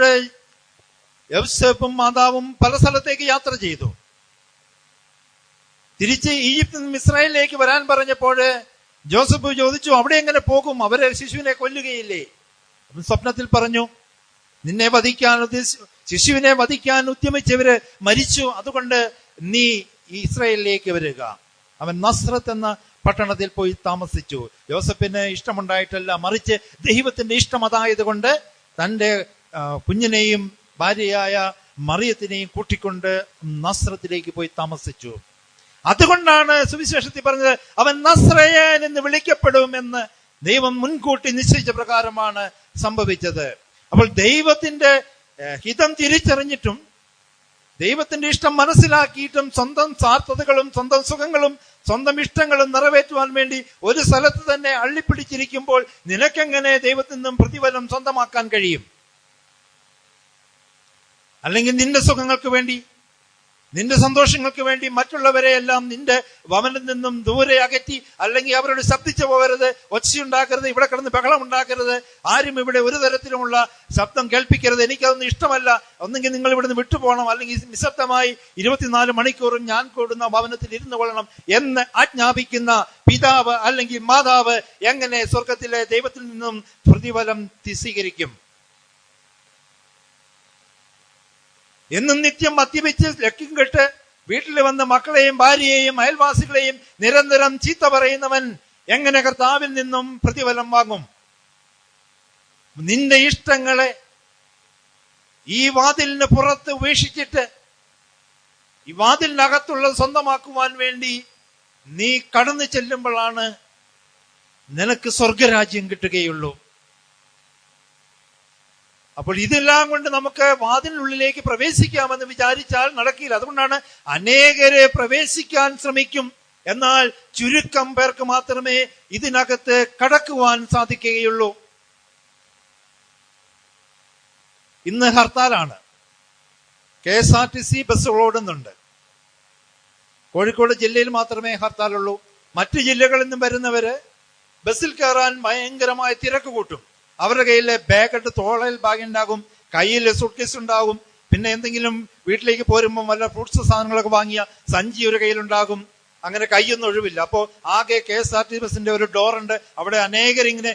യോസേഫും മാതാവും പല സ്ഥലത്തേക്ക് യാത്ര ചെയ്തു. തിരിച്ച് ഈജിപ്തിൽ നിന്നും ഇസ്രായേലിലേക്ക് വരാൻ പറഞ്ഞപ്പോൾ ജോസഫ് ചോദിച്ചു, അവിടെ എങ്ങനെ പോകും? അവരെ ശിശുവിനെ കൊല്ലുകയില്ലേ? സ്വപ്നത്തിൽ പറഞ്ഞു, നിന്നെ വധിക്കാൻ ശിശുവിനെ വധിക്കാൻ ഉദ്യമിച്ചവര് മരിച്ചു, അതുകൊണ്ട് നീ ഇസ്രായേലിലേക്ക് വരിക. അവൻ നസ്രത്ത് എന്ന പട്ടണത്തിൽ പോയി താമസിച്ചു. യോസഫിന് ഇഷ്ടമുണ്ടായിട്ടല്ല, മറിച്ച് ദൈവത്തിന്റെ ഇഷ്ടം അതായത് കൊണ്ട് തൻ്റെ കുഞ്ഞിനെയും ഭാര്യയായ മറിയത്തിനെയും കൂട്ടിക്കൊണ്ട് നസ്രത്തിലേക്ക് പോയി താമസിച്ചു. അതുകൊണ്ടാണ് സുവിശേഷത്തിൽ പറഞ്ഞത് അവൻ നസ്രയൻ എന്ന് വിളിക്കപ്പെടും എന്ന് ദൈവം മുൻകൂട്ടി നിശ്ചയിച്ച പ്രകാരമാണ് സംഭവിച്ചത്. അപ്പോൾ ദൈവത്തിന്റെ ഹിതം തിരിച്ചറിഞ്ഞിട്ടും ദൈവത്തിന്റെ ഇഷ്ടം മനസ്സിലാക്കിയിട്ടും സ്വന്തം സ്വാർത്ഥതകളും സ്വന്തം സുഖങ്ങളും സ്വന്തം ഇഷ്ടങ്ങളും നിറവേറ്റുവാൻ വേണ്ടി ഒരു സ്ഥലത്ത് തന്നെ അള്ളിപ്പിടിച്ചിരിക്കുമ്പോൾ നിനക്കെങ്ങനെ ദൈവത്തിൽ നിന്നും പ്രതിഫലം സ്വന്തമാക്കാൻ കഴിയും? അല്ലെങ്കിൽ നിന്റെ സുഖങ്ങൾക്ക് വേണ്ടി, നിന്റെ സന്തോഷങ്ങൾക്ക് വേണ്ടി മറ്റുള്ളവരെ എല്ലാം നിന്റെ ഭവനത്തിൽ നിന്നും ദൂരെ അകറ്റി, അല്ലെങ്കിൽ അവരോട് ശബ്ദിച്ചു പോകരുത്, ഒച്ചയുണ്ടാക്കരുത്, ഇവിടെ കിടന്ന് ബഹളം ഉണ്ടാക്കരുത്, ആരും ഇവിടെ ഒരു തരത്തിലുമുള്ള ശബ്ദം കേൾപ്പിക്കരുത്, എനിക്കതൊന്നും ഇഷ്ടമല്ല, ഒന്നെങ്കിൽ നിങ്ങൾ ഇവിടുന്ന് വിട്ടുപോകണം, അല്ലെങ്കിൽ നിശബ്ദമായി 24 മണിക്കൂറും ഞാൻ കൂടുന്ന ഭവനത്തിൽ ഇരുന്നു കൊള്ളണം എന്ന് ആജ്ഞാപിക്കുന്ന പിതാവ് അല്ലെങ്കിൽ മാതാവ് എങ്ങനെ സ്വർഗത്തിലെ ദൈവത്തിൽ നിന്നും പ്രതിഫലം സ്വീകരിക്കും? എന്നും നിത്യം മദ്യപിച്ച് ലക്ഷ്യം കെട്ട് വീട്ടിൽ വന്ന് മക്കളെയും ഭാര്യയെയും അയൽവാസികളെയും നിരന്തരം ചീത്ത പറയുന്നവൻ എങ്ങനെ കർത്താവിൽ നിന്നും പ്രതിഫലം വാങ്ങും? നിന്റെ ഇഷ്ടങ്ങളെ ഈ വാതിലിന് പുറത്ത് ഉപേക്ഷിച്ചിട്ട് ഈ വാതിലിനകത്തുള്ളത് സ്വന്തമാക്കുവാൻ വേണ്ടി നീ കടന്നു ചെല്ലുമ്പോഴാണ് നിനക്ക് സ്വർഗരാജ്യം കിട്ടുകയുള്ളൂ. അപ്പോൾ ഇതെല്ലാം കൊണ്ട് നമുക്ക് വാതിലിനുള്ളിലേക്ക് പ്രവേശിക്കാമെന്ന് വിചാരിച്ചാൽ നടക്കില്ല. അതുകൊണ്ടാണ് അനേകരെ പ്രവേശിക്കാൻ ശ്രമിക്കും, എന്നാൽ ചുരുക്കം പേർക്ക് മാത്രമേ ഇതിനകത്ത് കടക്കുവാൻ സാധിക്കുകയുള്ളൂ. ഇന്ന് ഹർത്താലാണ്. KSRTC ബസ്സുകൾ ഓടുന്നുണ്ട്. കോഴിക്കോട് ജില്ലയിൽ മാത്രമേ ഹർത്താലുള്ളൂ. മറ്റു ജില്ലകളിൽ നിന്നും വരുന്നവര് ബസ്സിൽ കയറാൻ ഭയങ്കരമായ തിരക്ക് കൂട്ടും. അവരുടെ കയ്യിലെ ബാഗെട്ട് തോളയിൽ ബാഗ് ഉണ്ടാകും, കയ്യിൽ സൂട്ട്കേസ് ഉണ്ടാകും, പിന്നെ എന്തെങ്കിലും വീട്ടിലേക്ക് പോരുമ്പോൾ വല്ല ഫ്രൂട്ട്സ് സാധനങ്ങളൊക്കെ വാങ്ങിയ സഞ്ചി ഒരു കയ്യിലുണ്ടാകും. അങ്ങനെ കൈയൊന്നും ഒഴിവില്ല. അപ്പോൾ ആകെ KSRTC ബസിന്റെ ഒരു ഡോറുണ്ട്, അവിടെ അനേകരിങ്ങനെ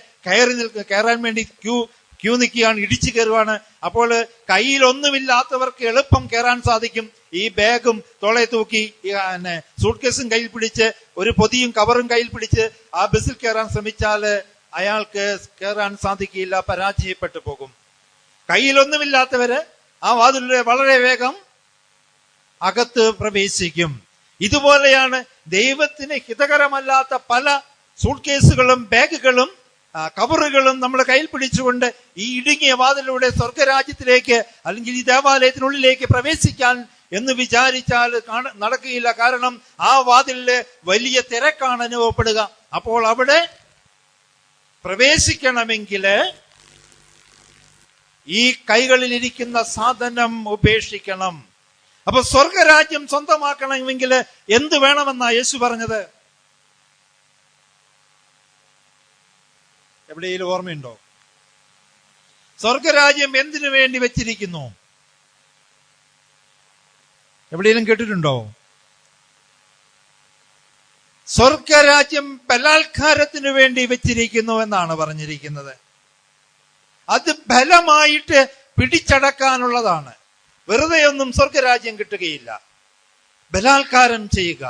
കയറാൻ വേണ്ടി ക്യൂ നിൽക്കുകയാണ്, ഇടിച്ചു കയറുവാണ്. അപ്പോൾ കയ്യിലൊന്നുമില്ലാത്തവർക്ക് എളുപ്പം കയറാൻ സാധിക്കും. ഈ ബാഗും തോളെ തൂക്കി സൂട്ട്കേസും കയ്യിൽ പിടിച്ച് ഒരു പൊതിയും കവറും കയ്യിൽ പിടിച്ച് ആ ബസ്സിൽ കയറാൻ ശ്രമിച്ചാല് അയാൾക്ക് കയറാൻ സാധിക്കില്ല, പരാജയപ്പെട്ടു പോകും. കയ്യിലൊന്നുമില്ലാത്തവര് ആ വാതിലിലൂടെ വളരെ വേഗം അകത്ത് പ്രവേശിക്കും. ഇതുപോലെയാണ് ദൈവത്തിന് ഹിതകരമല്ലാത്ത പല സൂട്ട്കേസുകളും ബാഗുകളും കവറുകളും നമ്മൾ കയ്യിൽ പിടിച്ചുകൊണ്ട് ഈ ഇടുങ്ങിയ വാതിലൂടെ സ്വർഗരാജ്യത്തിലേക്ക് അല്ലെങ്കിൽ ഈ ദേവാലയത്തിനുള്ളിലേക്ക് പ്രവേശിക്കാൻ എന്ന് വിചാരിച്ചാൽ നടക്കുകയില്ല. കാരണം ആ വാതിലില് വലിയ തിരക്കാണ് അനുഭവപ്പെടുക. അപ്പോൾ അവിടെ പ്രവേശിക്കണമെങ്കിൽ ഈ കൈകളിലിരിക്കുന്ന സാധനം ഉപേക്ഷിക്കണം. അപ്പൊ സ്വർഗരാജ്യം സ്വന്തമാക്കണമെങ്കിൽ എന്ത് വേണമെന്നാ യേശു പറഞ്ഞത്? എവിടെയെങ്കിലും ഓർമ്മയുണ്ടോ? സ്വർഗരാജ്യം എന്തിനു വേണ്ടി വെച്ചിരിക്കുന്നു? എവിടെയെങ്കിലും കേട്ടിട്ടുണ്ടോ? സ്വർഗരാജ്യം ബലാത്കാരത്തിന് വേണ്ടി വെച്ചിരിക്കുന്നു എന്നാണ് പറഞ്ഞിരിക്കുന്നത്. അത് ബലമായിട്ട് പിടിച്ചടക്കാനുള്ളതാണ്. വെറുതെ ഒന്നും സ്വർഗരാജ്യം കിട്ടുകയില്ല. ബലാത്കാരം ചെയ്യുക,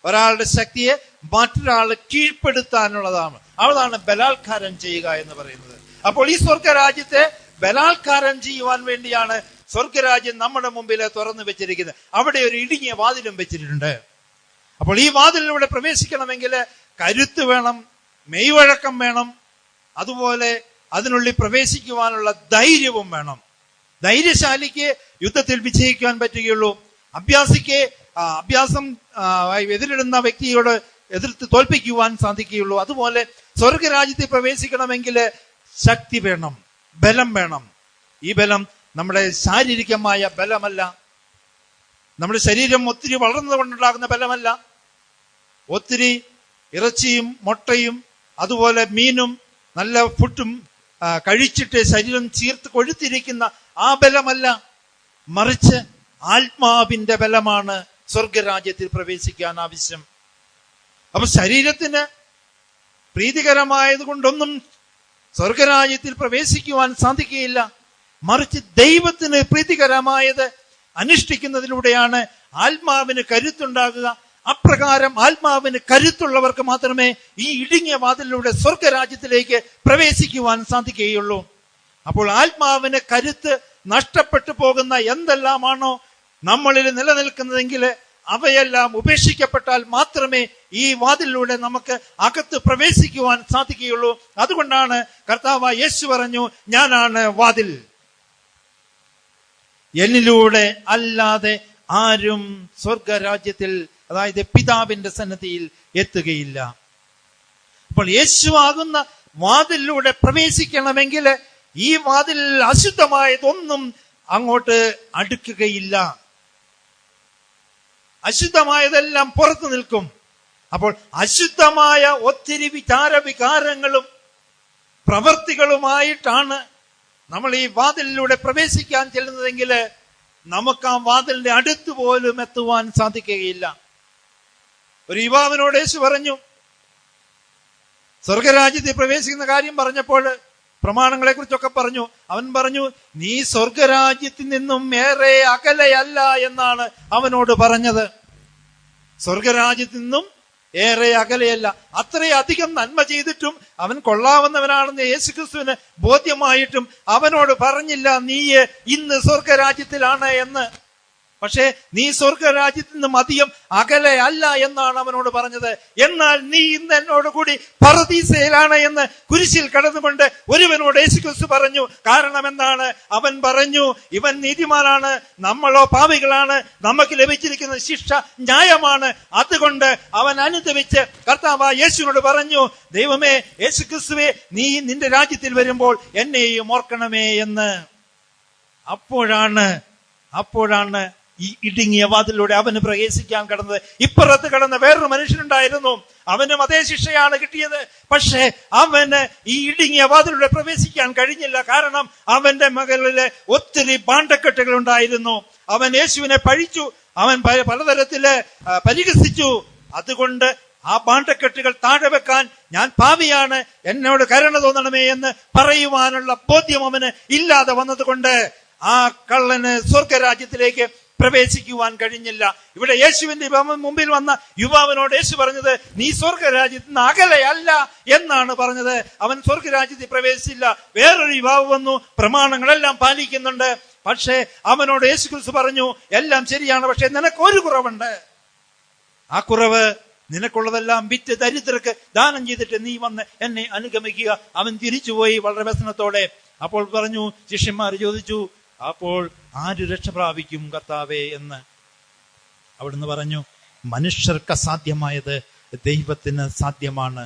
ഒരാളുടെ ശക്തിയെ മറ്റൊരാളെ കീഴ്പ്പെടുത്താനുള്ളതാണ്. അതാണ് ബലാത്കാരം ചെയ്യുക എന്ന് പറയുന്നത്. അപ്പോൾ ഈ സ്വർഗരാജ്യത്തെ ബലാത്കാരം ചെയ്യുവാൻ വേണ്ടിയാണ് സ്വർഗരാജ്യം നമ്മുടെ മുമ്പിൽ തുറന്നു വെച്ചിരിക്കുന്നത്. അവിടെ ഒരു ഇടുങ്ങിയ വാതിലും വെച്ചിട്ടുണ്ട്. അപ്പോൾ ഈ വാതിലിലൂടെ പ്രവേശിക്കണമെങ്കിൽ കരുത്ത് വേണം, മെയ്വഴക്കം വേണം, അതുപോലെ അതിനുള്ളിൽ പ്രവേശിക്കുവാനുള്ള ധൈര്യവും വേണം. ധൈര്യശാലിക്ക് യുദ്ധത്തിൽ വിജയിക്കാൻ പറ്റുകയുള്ളൂ. അഭ്യാസം എതിരിടുന്ന വ്യക്തിയോട് എതിർത്ത് തോൽപ്പിക്കുവാൻ സാധിക്കുകയുള്ളൂ. അതുപോലെ സ്വർഗരാജ്യത്തിൽ പ്രവേശിക്കണമെങ്കിൽ ശക്തി വേണം, ബലം വേണം. ഈ ബലം നമ്മുടെ ശാരീരികമായ ബലമല്ല, നമ്മുടെ ശരീരം ഒത്തിരി വളർന്നതുകൊണ്ടുണ്ടാകുന്ന ബലമല്ല. ഒത്തിരി ഇറച്ചിയും മുട്ടയും അതുപോലെ മീനും നല്ല ഫുഡും കഴിച്ചിട്ട് ശരീരം ചീർത്ത് കൊഴുത്തിരിക്കുന്ന ആ ബലമല്ല, മറിച്ച് ആത്മാവിന്റെ ബലമാണ് സ്വർഗരാജ്യത്തിൽ പ്രവേശിക്കാൻ ആവശ്യം. അപ്പൊ ശരീരത്തിന് പ്രീതികരമായത് കൊണ്ടൊന്നും സ്വർഗരാജ്യത്തിൽ പ്രവേശിക്കുവാൻ സാധിക്കുകയില്ല. മറിച്ച് ദൈവത്തിന് പ്രീതികരമായത് അനുഷ്ഠിക്കുന്നതിലൂടെയാണ് ആത്മാവിന് കരുത്തുണ്ടാകുക. അപ്രകാരം ആത്മാവിന് കരുത്തുള്ളവർക്ക് മാത്രമേ ഈ ഇടുങ്ങിയ വാതിലിലൂടെ സ്വർഗരാജ്യത്തിലേക്ക് പ്രവേശിക്കുവാൻ സാധിക്കുകയുള്ളൂ. അപ്പോൾ ആത്മാവിന് കരുത്ത് നഷ്ടപ്പെട്ടു പോകുന്ന എന്തെല്ലാമാണോ നമ്മളിൽ നിലനിൽക്കുന്നതെങ്കിൽ അവയെല്ലാം ഉപേക്ഷിക്കപ്പെട്ടാൽ മാത്രമേ ഈ വാതിലിലൂടെ നമുക്ക് അകത്ത് പ്രവേശിക്കുവാൻ സാധിക്കുകയുള്ളൂ. അതുകൊണ്ടാണ് കർത്താവ് യേശു പറഞ്ഞു, ഞാനാണ് വാതിൽ, എന്നിലൂടെ അല്ലാതെ ആരും സ്വർഗരാജ്യത്തിൽ, അതായത് പിതാവിന്റെ സന്നിധിയിൽ എത്തുകയില്ല. അപ്പോൾ യേശു ആകുന്ന വാതിലിലൂടെ പ്രവേശിക്കണമെങ്കിൽ ഈ വാതിൽ അശുദ്ധമായതൊന്നും അങ്ങോട്ട് അടുക്കുകയില്ല. അശുദ്ധമായതെല്ലാം പുറത്തു നിൽക്കും. അപ്പോൾ അശുദ്ധമായ ഒത്തിരി വികാരങ്ങളും പ്രവൃത്തികളുമായിട്ടാണ് നമ്മൾ ഈ വാതിലിലൂടെ പ്രവേശിക്കാൻ ചെല്ലുന്നതെങ്കിൽ നമുക്ക് ആ വാതിലിന്റെ അടുത്ത് പോലും എത്തുവാൻ സാധിക്കുകയില്ല. ഒരു യുവാവിനോട് യേശു പറഞ്ഞു, സ്വർഗരാജ്യത്തിൽ പ്രവേശിക്കുന്ന കാര്യം പറഞ്ഞപ്പോൾ പ്രമാണങ്ങളെ കുറിച്ചൊക്കെ പറഞ്ഞു. അവൻ പറഞ്ഞു, നീ സ്വർഗരാജ്യത്തിൽ നിന്നും ഏറെ അകലെയല്ല എന്നാണ് അവനോട് പറഞ്ഞത്. സ്വർഗരാജ്യത്തിൽ നിന്നും ഏറെ അകലെയല്ല. അത്രയധികം നന്മ ചെയ്തിട്ടും അവൻ കൊള്ളാവുന്നവനാണെന്ന് യേശുക്രിസ്തുവിന് ബോധ്യമായിട്ടും അവനോട് പറഞ്ഞില്ല, നീ ഇന്ന് സ്വർഗരാജ്യത്തിലാണ് എന്ന്. പക്ഷേ നീ സ്വർഗരാജ്യത്തിൽ നിന്നും അധികം അകലെ അല്ല എന്നാണ് അവനോട് പറഞ്ഞത്. എന്നാൽ നീ ഇന്ന് എന്നോട് കൂടി പറുദീസയിലാണ് എന്ന് കുരിശിൽ കടന്നുകൊണ്ട് ഒരുവനോട് യേശുക്രിസ്തു പറഞ്ഞു. കാരണം എന്താണ്? അവൻ പറഞ്ഞു, ഇവൻ നീതിമാനാണ്, നമ്മളോ പാപികളാണ്, നമുക്ക് ലഭിച്ചിരിക്കുന്ന ശിക്ഷ ന്യായമാണ്. അതുകൊണ്ട് അവൻ അനുദപിച്ച് കർത്താവ് യേശുവിനോട് പറഞ്ഞു, ദൈവമേ, യേശുക്രിസ്തുവേ, നീ നിന്റെ രാജ്യത്തിൽ വരുമ്പോൾ എന്നെയും ഓർക്കണമേ എന്ന്. അപ്പോഴാണ് ഈ ഇടുങ്ങിയ വാതിലൂടെ അവന് പ്രവേശിക്കാൻ കടന്നത്. ഇപ്പുറത്ത് കടന്ന വേറൊരു മനുഷ്യനുണ്ടായിരുന്നു, അവനും അതേ ശിക്ഷയാണ് കിട്ടിയത്. പക്ഷേ അവന് ഈ ഇടുങ്ങിയ വാതിലൂടെ പ്രവേശിക്കാൻ കഴിഞ്ഞില്ല. കാരണം അവന്റെ മകളില് ഒത്തിരി പാണ്ടക്കെട്ടുകൾ ഉണ്ടായിരുന്നു. അവൻ യേശുവിനെ പഴിച്ചു, അവൻ പലതരത്തില് പരിഹസിച്ചു. അതുകൊണ്ട് ആ പാണ്ടക്കെട്ടുകൾ താഴെ വെക്കാൻ, ഞാൻ പാപിയാണ്, എന്നോട് കരുണ തോന്നണമേ എന്ന് പറയുവാനുള്ള ബോധ്യം അവന് ഇല്ലാതെ വന്നതുകൊണ്ട് ആ കള്ളന് സ്വർഗരാജ്യത്തിലേക്ക് പ്രവേശിക്കുവാൻ കഴിഞ്ഞില്ല. ഇവിടെ യേശുവിന്റെ മുമ്പിൽ വന്ന യുവാവിനോട് യേശു പറഞ്ഞത്, നീ സ്വർഗരാജ്യത്തിൽ നിന്ന് അകലെയല്ല എന്നാണ് പറഞ്ഞത്. അവൻ സ്വർഗരാജ്യത്തിൽ പ്രവേശിച്ചില്ല. വേറൊരു യുവാവ് വന്നു, പ്രമാണങ്ങളെല്ലാം പാലിക്കുന്നുണ്ട്. പക്ഷേ അവനോട് യേശുക്രിസ്തു പറഞ്ഞു, എല്ലാം ശരിയാണ്, പക്ഷെ നിനക്കൊരു കുറവുണ്ട്. ആ കുറവ്, നിനക്കുള്ളതെല്ലാം വിറ്റ് ദരിദ്രർക്ക് ദാനം ചെയ്തിട്ട് നീ വന്ന് എന്നെ അനുഗമിക്കുക. അവൻ തിരിച്ചുപോയി വളരെ വ്യസനത്തോടെ. അപ്പോൾ പറഞ്ഞു, ശിഷ്യന്മാർ ചോദിച്ചു, അപ്പോൾ ആര് രക്ഷ പ്രാപിക്കും കർത്താവേ എന്ന്? അവിടുന്ന് പറഞ്ഞു, മനുഷ്യർക്ക് അസാധ്യമായത് ദൈവത്തിന് സാധ്യമാണ്.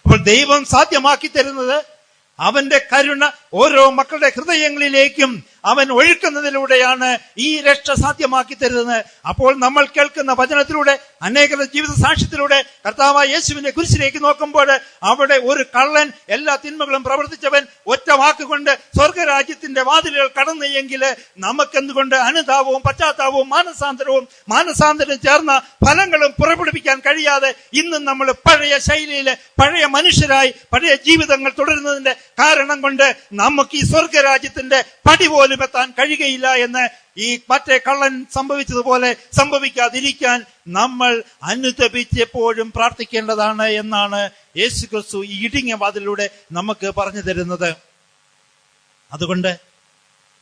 അപ്പോൾ ദൈവം സാധ്യമാക്കി തരുന്നത് അവന്റെ കരുണ ഓരോ മക്കളുടെ ഹൃദയങ്ങളിലേക്കും അവൻ ഒഴുക്കുന്നതിലൂടെയാണ് ഈ രക്ഷ സാധ്യമാക്കി തരുന്നത്. അപ്പോൾ നമ്മൾ കേൾക്കുന്ന വചനത്തിലൂടെ, അനേകരുടെ ജീവിത സാക്ഷ്യത്തിലൂടെ കർത്താവായ യേശുവിന്റെ കുരിശിലേക്ക് നോക്കുമ്പോൾ അവിടെ ഒരു കള്ളൻ എല്ലാ തിന്മകളും പ്രവർത്തിച്ചവൻ ഒറ്റ വാക്കുകൊണ്ട് സ്വർഗരാജ്യത്തിന്റെ വാതിലുകൾ കടന്നു എങ്കിൽ നമുക്കെന്തുകൊണ്ട് അനുതാപവും പശ്ചാത്താപവും മാനസാന്തരം ചേർന്ന ഫലങ്ങളും പുറപ്പെടുവിക്കാൻ കഴിയാതെ ഇന്നും നമ്മൾ പഴയ ശൈലിയില് പഴയ മനുഷ്യരായി പഴയ ജീവിതങ്ങൾ തുടരുന്നതിന്റെ കാരണം കൊണ്ട് നമുക്ക് ഈ സ്വർഗരാജ്യത്തിന്റെ പടി പോലും എത്താൻ കഴിയുകയില്ല എന്ന് ഈ മറ്റേ കള്ളൻ സംഭവിച്ചതുപോലെ സംഭവിക്കാതിരിക്കാൻ നമ്മൾ അനുതപിച്ചെപ്പോഴും പ്രാർത്ഥിക്കേണ്ടതാണ് എന്നാണ് യേശുക്രിസ്തു ഈ ഇടുങ്ങിയ വാതിലൂടെ നമുക്ക് പറഞ്ഞു തരുന്നത്. അതുകൊണ്ട്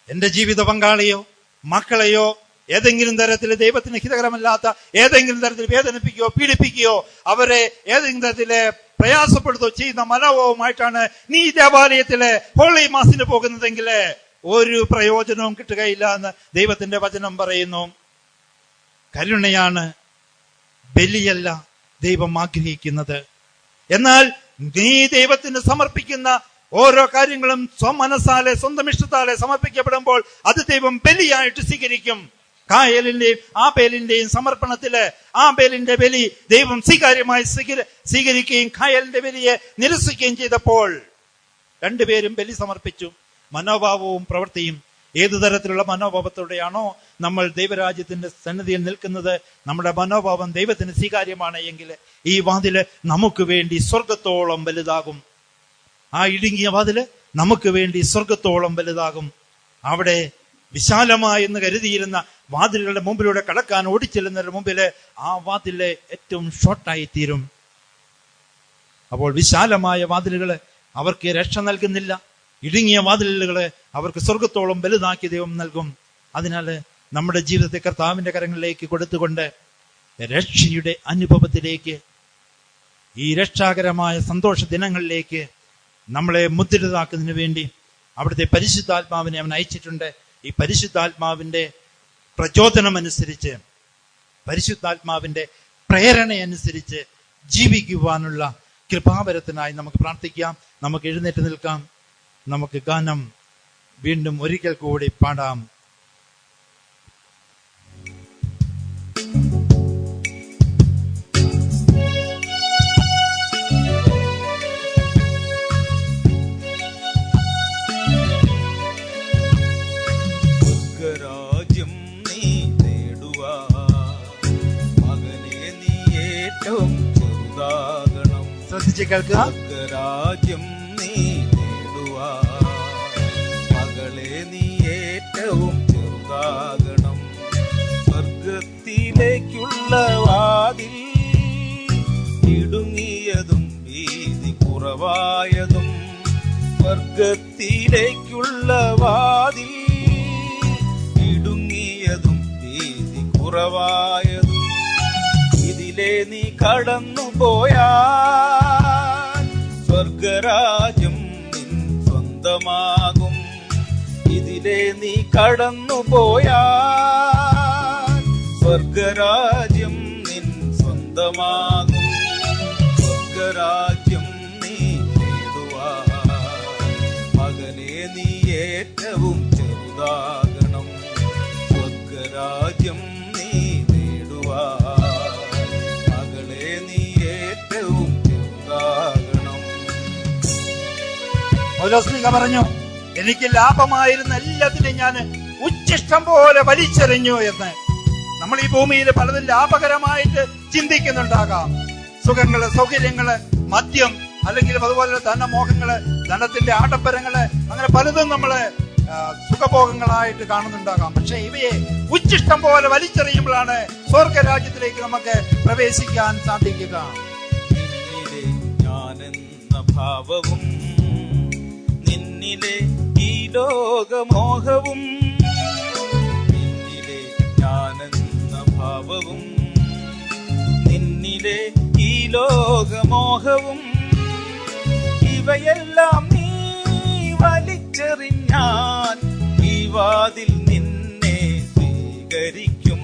എന്റെ ജീവിത പങ്കാളിയോ മക്കളെയോ ഏതെങ്കിലും തരത്തിൽ ദൈവത്തിന് ഹിതകരമല്ലാത്ത ഏതെങ്കിലും തരത്തിൽ വേദനിപ്പിക്കുകയോ പീഡിപ്പിക്കുകയോ അവരെ ഏതെങ്കിലും തരത്തില് പ്രയാസപ്പെടുത്തുകയോ ചെയ്യുന്ന മനോഭാവമായിട്ടാണ് നീ ദേവാലയത്തിലെ ഹോളി മാസിന് പോകുന്നതെങ്കിൽ ഒരു പ്രയോജനവും കിട്ടുകയില്ല എന്ന് ദൈവത്തിന്റെ വചനം പറയുന്നു. കരുണയാണ്, ബലിയല്ല ദൈവം ആഗ്രഹിക്കുന്നത്. എന്നാൽ നീ ദൈവത്തിന് സമർപ്പിക്കുന്ന ഓരോ കാര്യങ്ങളും സ്വമനസാലെ സ്വന്തം ഇഷ്ടത്താലെ സമർപ്പിക്കപ്പെടുമ്പോൾ അത് ദൈവം ബലിയായിട്ട് സ്വീകരിക്കും. കായലിന്റെയും ആബേലിന്റെയും സമർപ്പണത്തില് ആബേലിന്റെ ബലി ദൈവം സ്വീകാര്യമായി സ്വീകരിക്കുകയും കായലിന്റെ ബലിയെ നിരസിക്കുകയും ചെയ്തപ്പോൾ രണ്ടുപേരും ബലി സമർപ്പിച്ചു. മനോഭാവവും പ്രവൃത്തിയും ഏതു തരത്തിലുള്ള മനോഭാവത്തോടെയാണോ നമ്മൾ ദൈവരാജ്യത്തിന്റെ സന്നിധിയിൽ നിൽക്കുന്നത്, നമ്മുടെ മനോഭാവം ദൈവത്തിന് സ്വീകാര്യമാണ് എങ്കിൽ ഈ വാതില് നമുക്ക് വേണ്ടി സ്വർഗത്തോളം വലുതാകും. ആ ഇടുങ്ങിയ വാതില് നമുക്ക് വേണ്ടി സ്വർഗത്തോളം വലുതാകും. അവിടെ വിശാലമായെന്ന് കരുതിയിരുന്ന വാതിലുകളുടെ മുമ്പിലൂടെ കടക്കാൻ ഓടിച്ചെല്ലുന്നതിന് മുമ്പില് ആ വാതില് ഏറ്റവും ഷോർട്ടായി തീരും. അപ്പോൾ വിശാലമായ വാതിലുകള് അവർക്ക് രക്ഷ നൽകുന്നില്ല. ഇടുങ്ങിയ വാതിലുകളെ അവർക്ക് സ്വർഗത്തോളം വലുതാക്കി ദൈവം നൽകും. അതിനാൽ നമ്മുടെ ജീവിതത്തെ കർത്താവിന്റെ കരങ്ങളിലേക്ക് കൊടുത്തുകൊണ്ട് രക്ഷയുടെ അനുഭവത്തിലേക്ക്, ഈ രക്ഷാകരമായ സന്തോഷ ദിനങ്ങളിലേക്ക് നമ്മളെ മുദ്രിതമാക്കുന്നതിന് വേണ്ടി അവിടുത്തെ പരിശുദ്ധാത്മാവിനെ അവൻ അയച്ചിട്ടുണ്ട്. ഈ പരിശുദ്ധാത്മാവിന്റെ പ്രചോദനമനുസരിച്ച്, പരിശുദ്ധാത്മാവിന്റെ പ്രേരണയനുസരിച്ച് ജീവിക്കുവാനുള്ള കൃപാവരത്തിനായി നമുക്ക് പ്രാർത്ഥിക്കാം. നമുക്ക് എഴുന്നേറ്റ് നിൽക്കാം. നമുക്ക് ഗാനം വീണ്ടും ഒരിക്കൽ കൂടി പാടാം. സ്വർഗരാജ്യം നീ നേടുവാ, മകനെ നീ ഏറ്റവും ചെറുതാകണം. ശ്രദ്ധിച്ച് കേൾക്കുക. സ്വർഗരാജ്യം നീ നേടുവാ, മകളെ നീ ഏറ്റവും ചെറുതാകണം. സ്വർഗത്തിലേക്കുള്ള വാതിൽ ഇടുങ്ങിയതും വീതി കുറവായതും, സ്വർഗത്തിലേക്കുള്ള വാതിൽ ഇടുങ്ങിയതും വീതി കുറവായതും, ഇതിലെ നീ കടന്നുപോയാൽ സ്വർഗരാജ്യം നിൻ സ്വന്തമാകും. ഇതിലെ നീ കടന്നുപോയാൽ സ്വർഗരാജ്യം നിൻ സ്വന്തമാകും. സ്വർഗരാജ്യം നീ നേടുവാൻ മകനെ നീ ഏറ്റവും ചെറുതാകണം. സ്വർഗരാജ്യം നീ നേടുവാൻ മകളെ നീ ഏറ്റവും ചെറുതാകണം. പൗലോസ്ലീഹ പറഞ്ഞു, എനിക്ക് ലാഭമായിരുന്ന എല്ലാത്തിനെയും ഞാൻ ഉച്ഛിഷ്ടം പോലെ വലിച്ചെറിഞ്ഞു എന്ന്. നമ്മൾ ഈ ഭൂമിയിൽ പലതും ലാഭകരമായിട്ട് ചിന്തിക്കുന്നുണ്ടാകാം. സുഖങ്ങള്, സൗകര്യങ്ങള്, മദ്യം, അല്ലെങ്കിൽ അതുപോലെ ധനമോഹങ്ങള്, ധനത്തിന്റെ ആഡംബരങ്ങള്, അങ്ങനെ പലതും നമ്മള് സുഖഭോഗങ്ങളായിട്ട് കാണുന്നുണ്ടാകാം. പക്ഷെ ഇവയെ ഉച്ഛിഷ്ടം പോലെ വലിച്ചെറിയുമ്പോഴാണ് സ്വർഗരാജ്യത്തിലേക്ക് നമുക്ക് പ്രവേശിക്കാൻ സാധിക്കുക. നിന്നിലെ ഞാനെന്ന ഭാവവും നിന്നിലെ ഈ ലോകമോഹവും, നിന്നിലെ ഞാനെന്ന ഭാവവും നിന്നിലെ ഈ ലോകമോഹവും, ഇവയെല്ലാം നീ വലിച്ചെറിഞ്ഞാൽ ഈ വാതിൽ നിന്നെ സ്വീകരിക്കും.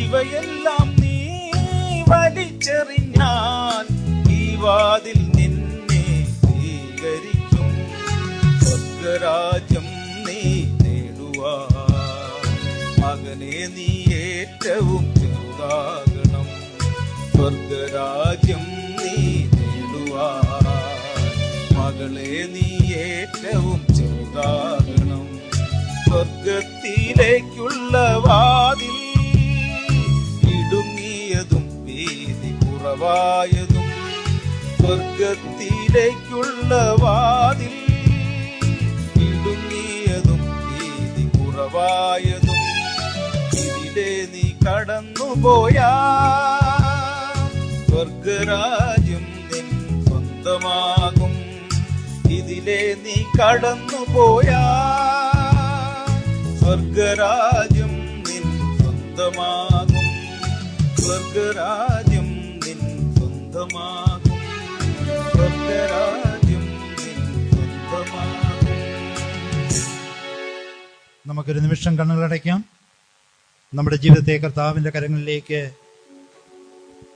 ഇവയെല്ലാം നീ വലിച്ചെറിഞ്ഞാൽ ഈ വാതിൽ നിന്നെ സ്വീകരിക്കും. സ്വർഗരാജ്യം നീ നേടുവാൻ മകനെ നീ ഏറ്റവും ചെറുതാകണം. സ്വർഗരാജ്യം നീ നേടുവാൻ മകളെ നീ ഏറ്റവും ചെറുതാകണം. സ്വർഗത്തിലേക്കുള്ള വാതിൽ ഇടുങ്ങിയതും വീതി കുറവായതും, സ്വർഗത്തിലേക്കുള്ള വാതിൽ ഇടുങ്ങിയതും വീതി കുറവായതും, ഇതിലെ നീ കടന്നുപോയാ സ്വർഗരാജ്യം നിൻ സ്വന്തമാകും. ഇതിലെ നീ കടന്നുപോയാ സ്വർഗരാജ്യം നിൻ സ്വന്തമാകും. സ്വർഗരാജ്യം നിൻ സ്വന്തമാകും. സ്വർഗരാജ്യം നിൻ സ്വന്തമാകും. നമുക്കൊരു നിമിഷം കണ്ണുകളടയ്ക്കാം. നമ്മുടെ ജീവിതത്തെ കർത്താവിന്റെ കരങ്ങളിലേക്ക്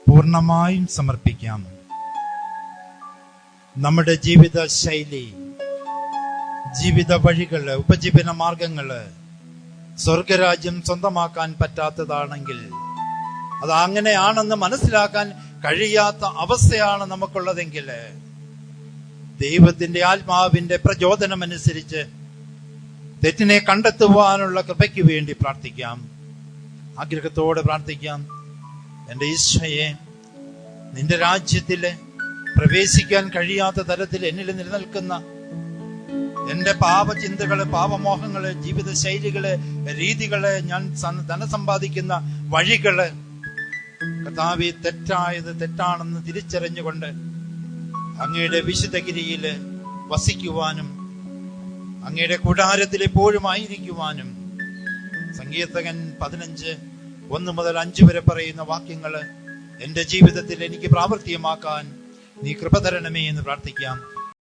പൂർണ്ണമായും സമർപ്പിക്കാം. നമ്മുടെ ജീവിത ശൈലി, ജീവിത വഴികള്, ഉപജീവന മാർഗങ്ങള് സ്വർഗരാജ്യം സ്വന്തമാക്കാൻ പറ്റാത്തതാണെങ്കിൽ, അത് അങ്ങനെയാണെന്ന് മനസ്സിലാക്കാൻ കഴിയാത്ത അവസ്ഥയാണ് നമുക്കുള്ളതെങ്കിൽ, ദൈവത്തിന്റെ ആത്മാവിന്റെ പ്രചോദനമനുസരിച്ച് തെറ്റിനെ കണ്ടെത്തുവാനുള്ള കൃപയ്ക്ക് വേണ്ടി പ്രാർത്ഥിക്കാം. ആഗ്രഹത്തോടെ പ്രാർത്ഥിക്കാം. എന്റെ ഈശോയെ, നിന്റെ രാജ്യത്തില് പ്രവേശിക്കാൻ കഴിയാത്ത തരത്തിൽ എന്നിൽ നിലനിൽക്കുന്ന എന്റെ പാപചിന്തകള്, പാപമോഹങ്ങള്, ജീവിത ശൈലികള്, രീതികള്, ഞാൻ ധനം സമ്പാദിക്കുന്ന വഴികള്, കർത്താവേ, തെറ്റായത് തെറ്റാണെന്ന് തിരിച്ചറിഞ്ഞുകൊണ്ട് അങ്ങയുടെ വിശുദ്ധഗിരിയില് വസിക്കുവാനും അങ്ങയുടെ കൂടാരത്തിൽ എപ്പോഴും ആയിരിക്കുവാനും സങ്കീർത്തകൻ 15:1-5 വരെ പറയുന്ന വാക്യങ്ങള് എന്റെ ജീവിതത്തിൽ എനിക്ക് പ്രാവർത്തികമാക്കാൻ നീ കൃപ തരണമേ എന്ന് പ്രാർത്ഥിക്കാം.